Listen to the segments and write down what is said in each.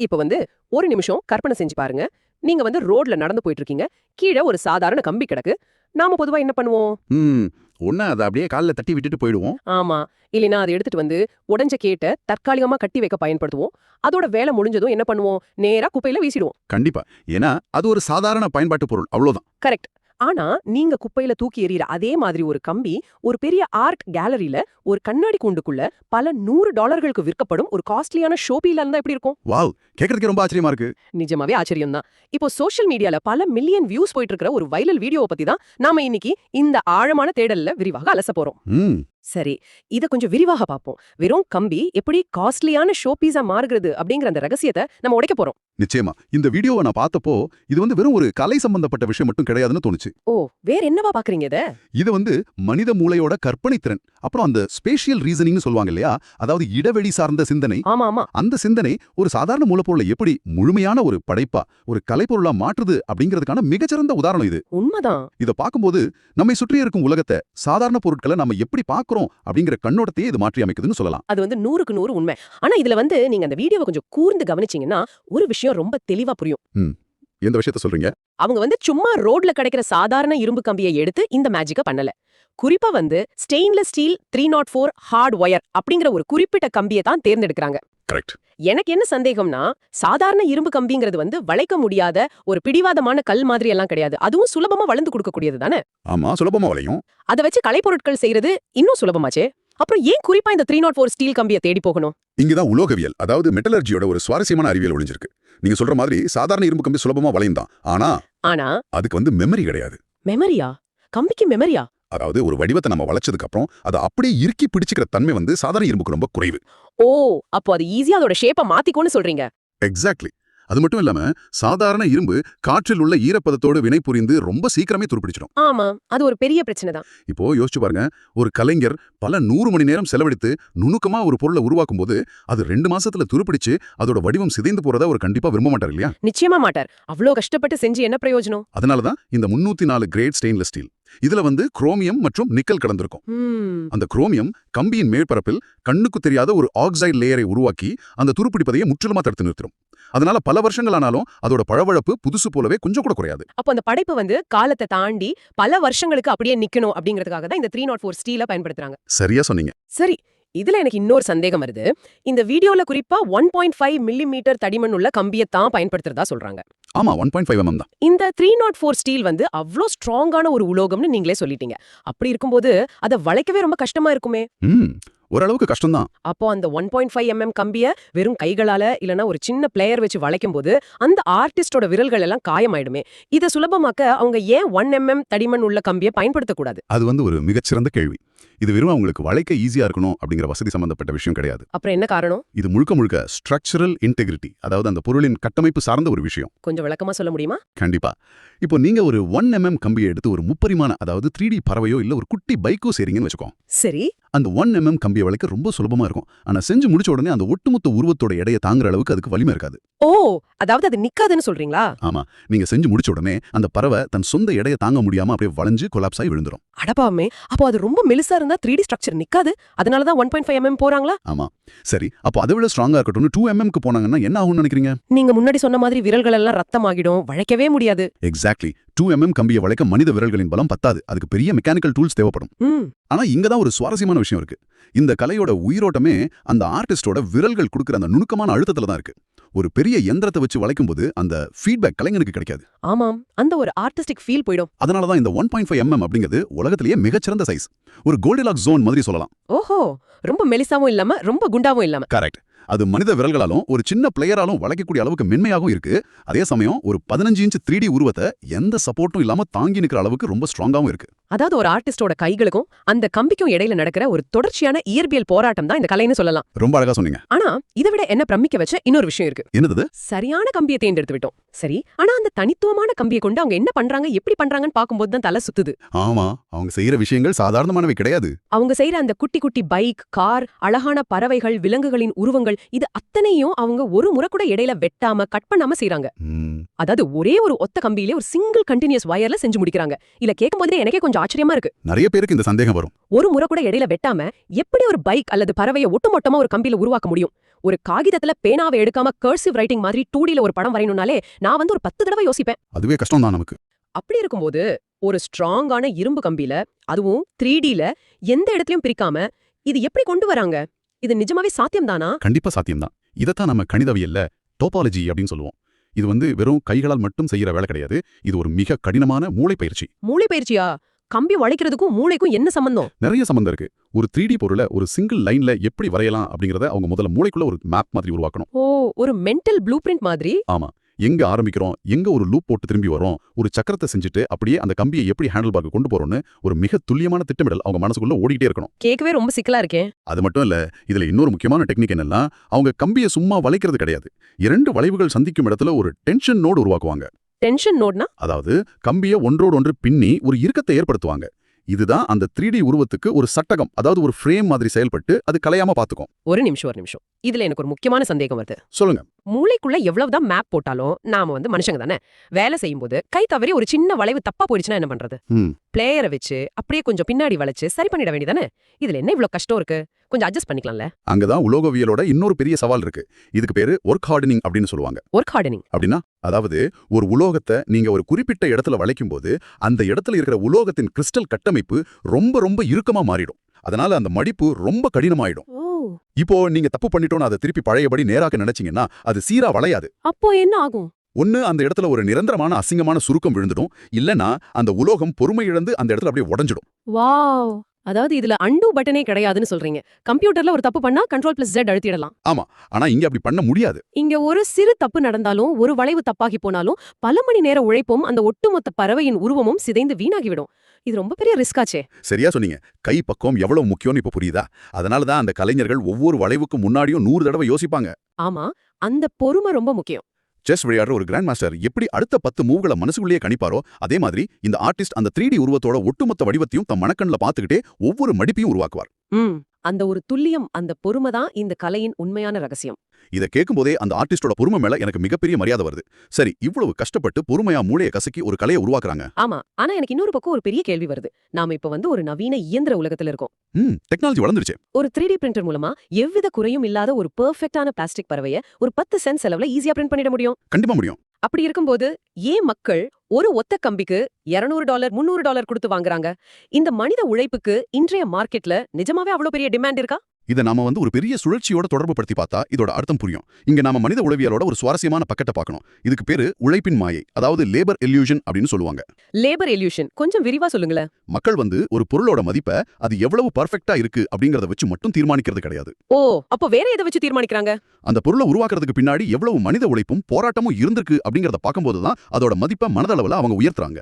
இப்ப ஒரு நிமிஷம் கற்பனை செஞ்சு பாருங்க. நீங்க ரோட்ல நடந்து போயிட்டு இருக்கீங்க. கீழே ஒரு சாதாரண கம்பி கிடக்கு. நாம பொதுவா என்ன பண்ணுவோம்? ஒண்ணு அதை அப்படியே கால்ல தட்டி விட்டுட்டு போயிடுவோம். ஆமா. இல்லைன்னா அதை எடுத்துட்டு உடைஞ்ச கேட்ட தற்காலிகமா கட்டி வைக்க பயன்படுத்துவோம். அதோட வேலை முடிஞ்சதும் என்ன பண்ணுவோம்? நேரா குப்பையில வீசிடுவோம். கண்டிப்பா. ஏன்னா அது ஒரு சாதாரண பயன்பாட்டு பொருள், அவ்வளவுதான். கரெக்ட். ஆனா நீங்க குப்பையில தூக்கி எறிகிற அதே மாதிரி ஒரு கம்பி ஒரு பெரிய ஆர்ட் கேலரியில ஒரு கண்ணாடி கூண்டுக்குள்ள பல $100 விற்கப்படும் ஒரு காஸ்ட்லியான ஷோபீல இருந்தா எப்படி இருக்கும்? வாவ், கேக்குறதுக்கு ரொம்ப ஆச்சரியமா இருக்கு. நிஜமாவே ஆச்சரியம் தான். இப்போ சோஷியல் மீடியால பல மில்லியன் வியூஸ் போயிட்டு இருக்கிற ஒரு வைரல் வீடியோவை பத்தி தான் நாம இன்னைக்கு இந்த ஆழமான தேடல்ல விரிவாக அலச போறோம். சரி, இத கொஞ்சம் விரிவாக பார்ப்போம். வெறும் கம்பி எப்படி காஸ்ட்லியான ஷோ பீஸா மாறுகிறது அப்படிங்கிற அந்த ரகசியத்தை நம்ம உடைக்க போறோம். நிச்சயமா. இந்த வீடியோவை நான் பார்த்தப்போ இது வெறும் ஒரு கலை சம்பந்தப்பட்ட விஷயம் மட்டும் கிடையாதுன்னு தோணுச்சு. ஓ, வேற என்னவா பாக்குறீங்க இத? இது மனித மூளையோட கற்பனை திறன், அப்புறம் அந்த ஸ்பேஷியல் ரீசனிங்னு சொல்லுவாங்க இல்லையா, அதாவது இடைவெளி சார்ந்த சிந்தனை. ஆமா ஆமா. அந்த சிந்தனை ஒரு சாதாரண மூலப்பொருளை எப்படி முழுமையான ஒரு படைப்பா, ஒரு கலைப்பொருளா மாற்றுது அப்படிங்கிறதுக்கான மிகச்சிறந்த உதாரணம் இது. உண்மைதான். இத பார்க்கும்போது நம்மை சுற்றி இருக்கும் உலகத்தை, சாதாரண பொருட்களை நம்ம எப்படி பார்க்கறோம் அப்படிங்கிற கண்ணோட்டத்தையே இது மாற்றி அமைக்குதுன்னு சொல்லலாம். அது 100க்கு 100 உண்மை. ஆனா இதுல நீங்க அந்த வீடியோவை கொஞ்சம் கூர்ந்து கவனிச்சீங்கன்னா ஒரு விஷயம் ரொம்ப தெளிவா புரியும். எந்த விஷயத்தை சொல்றீங்க? அவங்க சும்மா ரோட்ல கிடைக்கிற சாதாரண இரும்பு கம்பியை எடுத்து இந்த மேஜிக்க பண்ணல. குறிப்பா ஸ்டெயின்லெஸ் ஸ்டீல் 304 ஹார்ட் ஒயர் அப்படிங்கிற ஒரு குறிப்பிட்ட கம்பியை தான் தேர்ந்தெடுக்கிறாங்க. கரெக்ட். எனக்கு என்ன சந்தேகம்னா, சாதாரண இரும்பு கம்பிங்கிறது வளைக்க முடியாத ஒரு பிடிவாதமான கல் மாதிரி எல்லாம் கிடையாது. அதுவும் சுலபமா வளர்ந்து கொடுக்கக்கூடியது தானே? ஆமா, சுலபமா வளையும். அதை வச்சு கலைப்பொருட்கள் செய்யறது இன்னும் சுலபமாச்சே. அப்புறம் ஏன் குறிப்பா இந்த 304 ஸ்டீல் கம்பியை தேடி போகணும்? இங்கதான் உலோகவியல், அதாவது மெட்டலர்ஜியோட ஒரு சுவாரஸ்யமான அறிவியல் ஒளிஞ்சிருக்கு. நீங்க சொல்ற மாதிரி சாதாரண இரும்பு கம்பி சுலபமா வளையும் தான். ஆனா அதுக்கு மெமரி கிடையாது. மெமரியா? கம்பிக்கு மெமரியா? அதாவது ஒரு வடிவத்தை நம்ம வளைச்சதுக்கு அப்புறம் அதை அப்படியே இறுக்கி பிடிச்சுக்கிற தன்மை சாதாரண இரும்புக்கு ரொம்ப குறைவு. ஓ, அப்போ அது ஈஸியா அதோட ஷேப்பை மாத்திக்கோன்னு சொல்றீங்க? எக்ஸாக்ட்லி. அது மட்டும் இல்லாம சாதாரண இரும்பு காற்றில் உள்ள ஈரப்பதத்தோடு வினை புரிந்து ரொம்ப சீக்கிரமே துருப்பிடிச்சிடும். ஆமா, அது ஒரு பெரிய பிரச்சனை தான். இப்போ யோசிச்சு பாருங்க, ஒரு கலைஞர் பல 100 மணி நேரம் செலவழித்து நுணுக்கமா ஒரு பொருளை உருவாக்கும் போது அது 2 மாசத்துல துருப்பிடிச்சு அதோட வடிவம் சிதைந்து போறத அவர் கண்டிப்பா விரும்ப மாட்டார் இல்லையா? நிச்சயமா மாட்டார். அவ்வளோ கஷ்டப்பட்டு செஞ்சு என்ன பிரயோஜனம்? அதனாலதான் இந்த 304 கிரேட் ஸ்டெயின்லெஸ் ஸ்டீல். இதுல குரோமியம் மற்றும் நிக்கல் கலந்திருக்கும். அந்த குரோமியம் கம்பியின் மேற்பரப்பில் கண்ணுக்கு தெரியாத ஒரு ஆக்சைடு லேயரை உருவாக்கி அந்த துருப்பிடிப்பதையே முற்றிலுமா தடுத்து நிறுத்திடும். அதனால பல வருஷங்கள் ஆனாலும் அதோட பழவழப்பு புதுசு போலவே கொஞ்சம் கூட குறையாது. அப்போ அந்த படைப்பு காலத்தை தாண்டி பல வருஷங்களுக்கு அப்படியே நிக்கணும் அப்படிங்கிறதுக்காக தான் இந்த 304 ஸ்டீலை பயன்படுத்துறாங்க. சரியா சொன்னீங்க. சரி, இதுல எனக்கு இன்னொரு சந்தேகம் வருது. இந்த வீடியோல குறிப்பா 1.5 மில்லிமீட்டர் தடிமன் உள்ள கம்பியத்தான் பயன்படுத்துறதா சொல்றாங்க. ஆமா, 1.5 mm தான். இந்த 304 ஸ்டீல் அவ்ளோ ஸ்ட்ராங்கான ஒரு உலோகம்னு நீங்களே சொல்லிட்டீங்க. அப்படி இருக்கும்போது அதை வளைக்கவே ரொம்ப கஷ்டமா இருக்குமே? ஓரளவுக்கு கஷ்டம்தான். அப்போ அந்த 1.5 mm கம்பிய வெறும் கைகளால இல்லனா ஒரு சின்ன பிளேயர் வச்சு வளைக்கும் போது அந்த ஆர்டிஸ்டோட விரல்கள் எல்லாம் காயமாயிடுமே. இத சுலபமாக்க அவங்க ஏன் 1 mm தடிமன் உள்ள கம்பியை பயன்படுத்தக்கூடாது? அது ஒரு மிகச்சிறந்த கேள்வி. இது வெறும் அவங்களுக்கு வளைக்க ஈஸியா இருக்கணும் அப்படிங்கிற வசதி சம்பந்தப்பட்ட விஷயம் கிடையாது. அப்புறம் என்ன காரணம்? இது முழுக்க முழுக்க ஸ்ட்ரக்சரல் இன்டெகிரிட்டி, அதாவது அந்த பொருளின் கட்டமைப்பு சார்ந்த ஒரு விஷயம். கொஞ்சம் விளக்கமா சொல்ல முடியுமா? கண்டிப்பா. இப்போ நீங்க ஒரு 1 mm கம்பியை எடுத்து ஒரு முப்பரிமாண, அதாவது 3D பறவையோ இல்ல ஒரு குட்டி பைக்கோ செய்றீங்கன்னு வச்சுக்கோங்க. சரி. அந்த 1 mm கம்பியை வளைக்க ரொம்ப சுலபமா இருக்கும். ஆனா செஞ்சு முடிச்ச உடனே அந்த ஒட்டுமொத்த உருவத்தோட எடையை தாங்குற அளவுக்கு அதுக்கு வலிமை இருக்காது. ஓ, அதாவது அது நிக்காதுன்னு சொல்றீங்களா? ஆமா. நீங்க செஞ்சு முடிச்ச உடனே அந்த பறவை தன் சொந்த எடையை தாங்க முடியாம அப்படியே வளைஞ்சு கொலாப்ஸ் ஆகி விழுந்துரும். அடப்பாமே, அப்போ அது ரொம்ப மெலிசா இருந்தா 3D ஸ்ட்ரக்சர் நிக்காது. அதனால தான் 1.5 mm போறாங்களா? ஆமா. சரி, அப்போ அதை விட ஸ்ட்ராங்கா இருக்கட்டும் 2 mm க்கு போனாங்கன்னா என்ன ஆகும்னு நினைக்கிறீங்க? நீங்க முன்னாடி சொன்ன மாதிரி விரல்கள் எல்லாம் ரத்தமாகிடும், வளைக்கவே முடியாது. எக்ஸாக்ட்லி. 2 mm கம்பியை வளைக்க மனித விரல்களின் பலம் பத்தாது. அதுக்கு பெரிய மெக்கானிக்கல் டூல்ஸ் தேவைப்படும். ஆனா இங்கதான் ஒரு சுவாரஸ்யமான விஷயம் இருக்கு. இந்த கலையோட உயிரோட்டமே அந்த ஆர்டிஸ்டோட விரல்கள் கொடுக்கிற அந்த நுணுக்கமான அழுத்தத்துல தான் இருக்கு. ஒரு பெரிய எந்திரத்தை வச்சு வளைக்கும் போது அந்த ஃபீட்பேக் கலைஞனுக்கு கிடைக்காது. ஆமாம், அந்த ஒரு ஆர்டிஸ்டிக் ஃபீல் போய்டும். அதனாலதான் இந்த 1.5 mm அப்படிங்கிறது உலகத்திலேயே மிகச்சிறந்த சைஸ். ஒரு கோல்டிலாக் ஜோன் மாதிரி சொல்லலாம். ஓஹோ, ரொம்ப மெலிசாவும் இல்லாம ரொம்ப குண்டாவும் இல்லாம. கரெக்ட். அது மனித விரல்களாலும் ஒரு சின்ன பிளேயராலும் வளைக்கக்கூடிய அளவுக்கு மென்மையாகவும் இருக்கு. அதே சமயம் ஒரு 15 இன்ச் 3D உருவத்தை எந்த சப்போர்ட்டும் இல்லாம தாங்கி நிக்கிற அளவுக்கு ரொம்ப ஸ்ட்ராங்காவும் இருக்கு. அதாவது ஒரு ஆர்டிஸ்டோட கைகளுக்கும் அந்த கம்பிக்கும் இடையில நடக்கிற ஒரு தொடர்ச்சியான இயற்பியல் போராட்டம் தான் இந்த கலைன்னு சொல்லலாம். ரொம்ப அழகா சொன்னீங்க. ஆனா இதை விட என்ன பிரமிக்க வச்ச இன்னொரு விஷயம் இருக்கு. என்னது? சரியான கம்பியை தேர்ந்தெடுத்து விட்டோம். சரி, ஆனா அந்த தனித்துவமான கம்பியை கொண்டு அவங்க என்ன பண்றாங்க, எப்படி பண்றாங்கன்னு பாக்கும்போது தான் தலை சுத்துது. ஆமா, அவங்க செய்யற விஷயங்கள் சாதாரணமானவை கிடையாது. அவங்க செய்யற அந்த குட்டி குட்டி பைக், கார், அழகான பறவைகள், விலங்குகளின் உருவங்கள், இது அத்தனையும் அவங்க ஒரு முறை கூட இடையில வெட்டாம கட் பண்ணாம செய்றாங்க. அதாவது ஒரே ஒரு ஒத்த கம்பியிலே ஒரு சிங்கிள் கண்டினியூஸ் வயர்ல செஞ்சு முடிக்கிறாங்க. இல்ல கேட்கும்போதே எனக்கே கொஞ்சம் ஆச்சரியமா இருக்கு. நிறைய பேருக்கு இந்த சந்தேகம் வரும். ஒரு முறை கூட இடையில வெட்டாம எப்படி ஒரு பைக் அல்லது பறவையை ஒட்டுமொத்தமா ஒரு கம்பியில உருவாக்க முடியும்? ஒரு காகிதத்துல பேனாவை எடுக்காம கர்சிவ் ரைட்டிங் மாதிரி 2Dல ஒரு படம் வரையணும்னாலே நான் வந்து ஒரு 10 தடவை யோசிப்பேன். அதுவே கஷ்டம் தான் நமக்கு. அப்படி இருக்கும்போது ஒரு ஸ்ட்ராங்கான இரும்பு கம்பியில, அதுவும் 3Dல எந்த இடத்துலயும் பிரிக்காம இது எப்படி கொண்டு வராங்க? இது நிஜமாவே சாத்தியம்தானா? கண்டிப்பா சாத்தியம்தான். இதத்தான் நம்ம கணிதவியல்ல டோபாலஜி அப்படின்னு சொல்லுவோம். இது வந்து வெறும் கைகளால் மட்டும் செய்யற வேலை கிடையாது. இது ஒரு மிக கடினமான மூளை பயிற்சி. மூளை பயிற்சியா? கம்பி வளைக்கிறதுக்கும் மூளைக்கும் என்ன சம்பந்தம்? நிறைய சம்பந்தம் இருக்கு. ஒரு 3D பொருளை ஒரு சிங்கிள் லைன்ல எப்படி வரையலாம் அப்படிங்கறத அவங்க முதல்ல மூளைக்குள்ள ஒரு மேப் மாதிரி உருவாக்கணும். ஓ, ஒரு மென்டல் ப்ளூ பிரிண்ட் மாதிரி. ஆமா. எங்க ஆரம்பிக்கிறோம், எங்க ஒரு லூப் போட்டு திரும்பி வரோம், ஒரு சக்கரத்தை செஞ்சுட்டு அப்படியே அந்த கம்பியை எப்படி ஹேண்டில் பார்க்க கொண்டு போறோம்னு ஒரு மிக துல்லியமான திட்டமிடல் அவங்க மனசுக்குள்ள ஓடிட்டே இருக்கணும். கேட்கவே ரொம்ப சிக்கலா இருக்கே. அது மட்டும் இல்ல, இதுல இன்னொரு முக்கியமான டெக்னிக் என்னன்னா, அவங்க கம்பியை சும்மா வளைக்கிறது கிடையாது. 2 வளைவுகள் சந்திக்கும் இடத்துல ஒரு டென்ஷன் நோடு உருவாக்குவாங்க. டென்ஷன் நோட்னா? அதாவது கம்பியை ஒன்றோடு ஒன்று பின்னி ஒரு இறுக்கத்தை ஏற்படுத்துவாங்க. இதுதான் அந்த 3D உருவத்துக்கு ஒரு சட்டகம், அதாவது ஒரு ஃப்ரேம் மாதிரி செயல்பட்டு அது கலையாம பாத்துக்கும். ஒரு நிமிஷம். இதுல எனக்கு ஒரு முக்கியமான சந்தேகம் வருது. சொல்லுங்க. மூளைக்குள்ள எவ்வளவுதான் மேப் போட்டாலும் நாம வந்து மனுஷங்க தானே. வேலை செய்யும்போது கை தவறி ஒரு சின்ன வளைவு தப்பா போயிடுச்சுன்னா என்ன பண்றது? பிளேயரை வச்சு அப்படியே கொஞ்சம் பின்னாடி வளைச்சு சரி பண்ணிட வேண்டியதானே. இதுல என்ன இவ்ளோ கஷ்டம் இருக்கு? கொஞ்சம் அட்ஜஸ்ட் பண்ணிக்கலாம்ல. அங்கதான் உலோகவியலோட இன்னொரு பெரிய சவால் இருக்கு. இதுக்கு பேரு ஒர்க் ஹார்டனிங் அப்படின்னு சொல்லுவாங்க. ஒர்க் ஹார்டனிங் அப்படின்னா, அதாவது ஒரு உலோகத்தை நீங்க ஒரு குறிப்பிட்ட இடத்துல வளைக்கும் போது அந்த இடத்துல இருக்கிற உலோகத்தின் கிறிஸ்டல் கட்டமைப்பு ரொம்ப ரொம்ப இறுக்கமா மாறிடும். அதனால அந்த மடிப்பு ரொம்ப கடினமாயிடும். இப்போ நீங்க தப்பு பண்ணிட்டோன்னு அதை திருப்பி பழையபடி நேராக்க நினைச்சீங்கன்னா அது சீரா வளையாது. அப்போ என்ன ஆகும்? ஒன்னு அந்த இடத்துல ஒரு நிரந்தரமான அசிங்கமான சுருக்கம் விழுந்துடும், இல்லனா அந்த உலோகம் பொறுமை இழந்து அந்த இடத்துல அப்படியே உடைஞ்சிடும். வாவ், அதாவது இதுல அன்டு பட்டனே கிடையாதுன்னு சொல்றீங்க. கம்ப்யூட்டர்ல ஒரு தப்பு பண்ணா Ctrl+Z அழுத்திடலாம். ஆமா, ஆனா இங்க அப்படி பண்ண முடியாது. இங்க ஒரு சிறு தப்பு நடந்தாலும், ஒரு வளைவு தப்பாகி போனாலும் பல மணி நேர உழைப்பும் அந்த ஒட்டுமொத்த பறவையின் உருவமும் சிதைந்து வீணாகிவிடும். இது ரொம்ப பெரிய ரிஸ்காச்சே. சரியா சொன்னீங்க. கை பக்குவம் எவ்வளவு முக்கியம்னு இப்ப புரியுதா? அதனாலதான் அந்த கலைஞர்கள் ஒவ்வொரு வளைவுக்கு முன்னாடியும் 100 தடவை யோசிப்பாங்க. ஆமா, அந்த பொறுமை ரொம்ப முக்கியம். செஸ் விளையாடுற ஒரு கிராண்ட் மாஸ்டர் எப்படி அடுத்த 10 மூவ்களை மனசுக்குள்ளேயே கணிப்பாரோ, அதே மாதிரி இந்த ஆர்டிஸ்ட் அந்த 3D உருவத்தோட ஒட்டுமொத்த வடிவத்தையும் தம் மனக்கண்ல பாத்துக்கிட்டே ஒவ்வொரு மடிப்பையும் உருவாக்குவார். அந்த ஒரு துல்லியம், அந்த பொறுமை தான் இந்த கலையின் உண்மையான ரகசியம். இத கேட்கும்போதே அந்த ஆர்டிஸ்டோட பொறுமை மேல எனக்கு மிகப்பெரிய மரியாதை வருது. சரி, இவ்வளவு கஷ்டப்பட்டு பொறுமையா மூளையை கசக்கி ஒரு கலையை உருவாக்குறாங்க. ஆமா, ஆனா எனக்கு இன்னொரு பக்கம் ஒரு பெரிய கேள்வி வருது. நாம இப்ப வந்து ஒரு நவீன இயந்திர உலகத்துல இருக்கோம். டெக்னாலஜி வளர்ந்துருச்சு. ஒரு 3D பிரிண்டர் மூலமா எவ்வித குறையும் இல்லாத ஒரு பெர்ஃபெக்ட்டான பிளாஸ்டிக் பறவைய ஒரு 10 சென்ட் செலவுல ஈஸியா பிரிண்ட் பண்ணிட முடியும். கண்டிப்பா முடியும். அப்படி இருக்கும்போது ஏன் மக்கள் ஒரு ஒத்த கம்பிக்கு $200 $300 கொடுத்து வாங்குறாங்க? இந்த மனித உழைப்புக்கு இன்றைய மார்க்கெட்ல நிஜமாவே அவ்வளவு பெரிய டிமாண்ட் இருக்கா? இதை நாம வந்து ஒரு பெரிய சுழற்சியோட தொடர்பு படுத்தி பார்த்தா இதோட அர்த்தம் புரியும். இங்க நாம மனித உளவியலோட ஒரு சுவாரஸ்யமான பக்கத்தை பார்க்கணும். இதுக்கு பேரு உழைப்பின் மாயை, அதாவது லேபர் எல்யூஷன் அப்படின்னு சொல்லுவாங்க. லேபர் எல்யூஷன் கொஞ்சம் விரிவா சொல்லுங்களேன். மக்கள் வந்து ஒரு பொருளோட மதிப்பை அது எவ்வளவு பர்ஃபெக்ட்டா இருக்கு அப்படிங்கறத வச்சு மட்டும் தீர்மானிக்கிறது கிடையாது. ஓ, அப்போ வேற எதை வச்சு தீர்மானிக்கிறாங்க? அந்த பொருளை உருவாக்குறதுக்கு பின்னாடி எவ்வளவு மனித உழைப்பும் போராட்டமும் இருந்திருக்கு அப்படிங்கறத பார்க்கும்போது தான் அதோட மதிப்பை மனதளவுல அவங்க உயர்த்துறாங்க.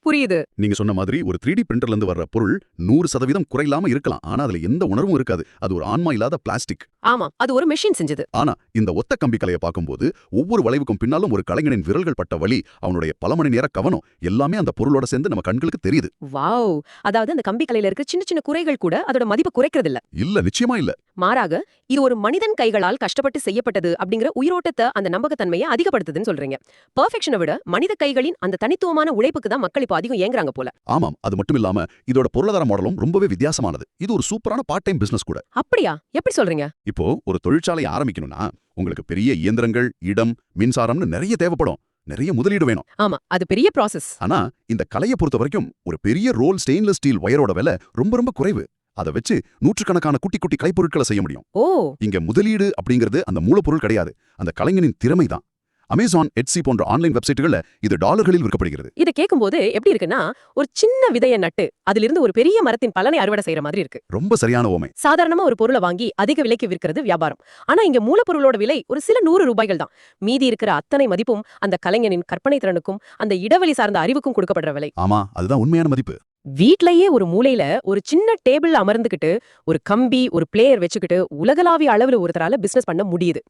புரியுது. நீங்க சொன்ன மாதிரி ஒரு 3D பிரிண்டர்ல இருந்து வர்ற பொருள் 100% குறையில்லாம இருக்கலாம். ஆனா அதுல எந்த உணர்வும் இருக்காது. அது ஒரு ஆன்மா இல்லாத பிளாஸ்டிக். ஆமா, அது ஒரு மெஷின் செஞ்சது. ஆனா இந்த ஒத்த கம்பி கலையை பார்க்கும்போது ஒவ்வொரு வளைவுக்கும் பின்னாலும் ஒரு கலைஞனின் விரல்கள் பட்ட வலி, அவனுடைய பல மணி நேர கவனம் எல்லாமே அந்த பொருளோட சேர்ந்து நம்ம கண்களுக்கு தெரியுது. வாவ், அதாவது அந்த கம்பி கலையில இருக்க சின்ன சின்ன குறைகள் கூட அதோட மதிப்பு குறைக்கிறது இல்ல. இல்ல, நிச்சயமா இல்ல. மாறாக இது ஒரு மனிதன் கைகளால் கஷ்டப்பட்டு செய்யப்பட்டது அப்படிங்கிற உயிரோட்டத்தை, அந்த நம்பகத்தன்மையை அதிகப்படுத்துதுன்னு சொல்றீங்க. பெர்ஃபெக்ஷனை விட மனித கைகளின் அந்த தனித்துவமான உழைப்புக்கு தான் மக்கள் இப்போ அதிகம் ஏங்குறாங்க போல. ஆமாம், அது மட்டும் இல்லாம இதோட பொருளாதார மாடலும் ரொம்பவே வித்தியாசமானது. இது ஒரு சூப்பரான பார்ட் டைம் பிசினஸ் கூட. அப்படியா? எப்படி சொல்றீங்க? இப்போ ஒரு தொழிற்சாலை ஆரம்பிக்கணும்னா உங்களுக்கு பெரிய இயந்திரங்கள், இடம், மின்சாரம்னு நிறைய தேவைப்படும். நிறைய முதலீடு வேணும். ஆமா, அது பெரிய ப்ராசஸ். ஆனா இந்த கலையை பொறுத்த வரைக்கும் ஒரு பெரிய ரோல் ஸ்டெயின்லெஸ் ஸ்டீல் வயரோட விலை ரொம்ப ரொம்ப குறைவு. அதை வச்சு நூற்றுக்கணக்கான குட்டி குட்டி கலைப்பொருட்களை செய்ய முடியும். ஓ, இங்க முதலீடு அப்படிங்கிறது அந்த மூலப்பொருள் கிடையாது, அந்த கலைஞனின் திறமை தான். அமேசான், எட்சி போன்ற ஆன்லைன் வெப்சைட்டுகள்ல இது டாலர்களில் விற்கப்படுகிறது. இத கேட்கும்போது எப்படி இருக்குன்னா, ஒரு சின்ன விதையை நட்டு அதிலிருந்து ஒரு பெரிய மரத்தின் பலனை அறுவடை செய்யற மாதிரி இருக்கு. ரொம்ப சரியான ஓமை. சாதாரணமா ஒரு பொருளை வாங்கி அதிக விலைக்கு விற்கிறது வியாபாரம். ஆனா இங்க மூலப்பொருளோட விலை ஒரு சில $100 தான். மீதி இருக்கிற அத்தனை மதிப்பும் அந்த கலைஞனின் கற்பனை திறனுக்கும் அந்த இடைவெளி சார்ந்த அறிவுக்கும் கொடுக்கப்படுற விலை. ஆமா, அதுதான் உண்மையான மதிப்பு. வீட்லயே ஒரு மூலையில ஒரு சின்ன டேபிள் அமர்ந்துகிட்டு ஒரு கம்பி, ஒரு பிளேயர் வச்சுக்கிட்டு உலகளாவிய அளவுல ஒருத்தரால பிசினஸ் பண்ண முடியுது.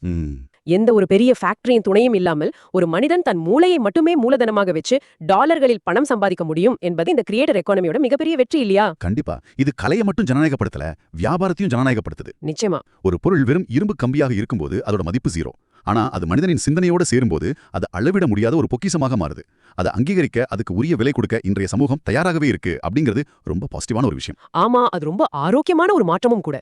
எந்த ஒரு பெரிய ஃபேக்டரியின் துணையும் இல்லாமல் ஒரு மனிதன் தன் மூளையை மட்டுமே மூலதனமாக வச்சு டாலர்களில் பணம் சம்பாதிக்க முடியும் என்பது இந்த கிரியேட்டர் எக்கானமியோட மிகப்பெரிய வெற்றி இல்லையா? கண்டிப்பா. இது கலையை மட்டும் ஜனநாயகப்படுத்தல, வியாபாரத்தையும் ஜனநாயகப்படுத்துது. நிச்சயமா. ஒரு பொருள் வெறும் இரும்பு கம்பியாக இருக்கும்போது அதோட மதிப்பு 0. ஆனா அது மனிதனின் சிந்தனையோட சேரும்போது அது அளவிட முடியாத ஒரு பொக்கிஷமாக மாறுது. அதை அங்கீகரிக்க, அதுக்கு உரிய விலை கொடுக்க இன்றைய சமூகம் தயாராகவே இருக்கு அப்படிங்கிறது ரொம்ப பாசிட்டிவான ஒரு விஷயம். ஆமா, அது ரொம்ப ஆரோக்கியமான ஒரு மாற்றமும் கூட.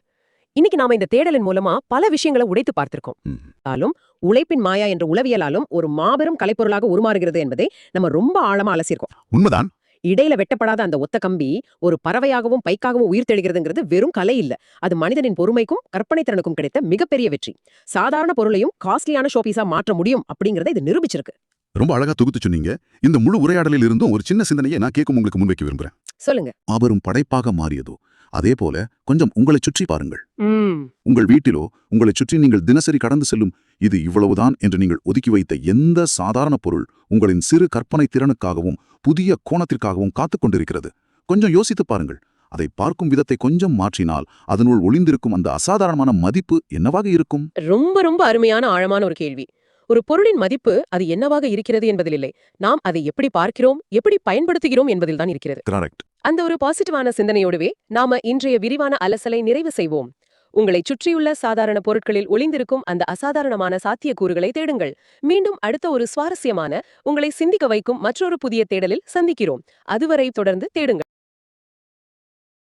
இன்னைக்கு நாம இந்த தேடலின் மூலமா பல விஷயங்களை உடைத்து பார்த்திருக்கோம். ம். ஆலும் உழைப்பின் மாயா என்ற உளவியலாலும் ஒரு மாபெரும் கலைப்பொருளாக உருமாறுகிறது என்பதை நம்ம ரொம்ப ஆழமா அலசியிருக்கோம். உண்மைதான். இடையில வெட்டப்படாத அந்த ஒத்த கம்பி ஒரு பறவையாகவும் பைக்காகவும் உயிர் தெழுகிறதுங்கிறது வெறும் கலை இல்ல. அது மனிதனின் பொறுமைக்கும் கற்பனை திறனுக்கும் கிடைத்த மிகப்பெரிய வெற்றி. சாதாரண பொருளையும் காஸ்ட்லியான ஷோபீஸா மாற்ற முடியும் அப்படிங்கறத இது நிரூபிச்சிருக்கு. ரொம்ப அழகா தொகுத்து சொன்னீங்க. இந்த முழு உரையாடலில் இருந்தும் ஒரு சின்ன சிந்தனையை நான் கேட்கும் உங்களுக்கு முன்வைக்க விரும்புறேன். சொல்லுங்க. மாபெரும் படைப்பாக மாறியதோ அதே போல கொஞ்சம் உங்களைச் சுற்றி பாருங்கள். ம். உங்கள் வீட்டிலோ உங்களைச் சுற்றி நீங்கள் தினசரி கடந்து செல்லும் இது இவ்வளவுதான் என்று நீங்கள் ஒதுக்கி வைத்த எந்த சாதாரண பொருள் உங்களின் சிறு கற்பனை திறனுக்காகவும் புதிய கோணத்திற்காகவும் காத்துக் கொண்டிருக்கிறது. கொஞ்சம் யோசித்துப் பாருங்கள். அதை பார்க்கும் விதத்தை கொஞ்சம் மாற்றினால் அதனுள் ஒளிந்திருக்கும் அந்த அசாதாரணமான மதிப்பு என்னவாக இருக்கும்? ரொம்ப ரொம்ப அருமையான ஆழமான ஒரு கேள்வி. ஒரு பொருளின் மதிப்பு அது என்னவாக இருக்கிறது என்பதில் இல்லை, நாம் அதை எப்படி பார்க்கிறோம், எப்படி பயன்படுத்துகிறோம் என்பதில் தான் இருக்கிறது. கரெக்ட். அந்த ஒரு பாசிட்டிவான சிந்தனையோடவே நாம இன்றைய விரிவான அலசலை நிறைவு செய்வோம். உங்களைச் சுற்றியுள்ள சாதாரண பொருட்களில் ஒளிந்திருக்கும் அந்த அசாதாரணமான சாத்தியக்கூறுகளை தேடுங்கள். மீண்டும் அடுத்த ஒரு சுவாரஸ்யமான, உங்களை சிந்திக்க வைக்கும் மற்றொரு புதிய தேடலில் சந்திக்கிறோம். அதுவரை தொடர்ந்து தேடுங்கள்.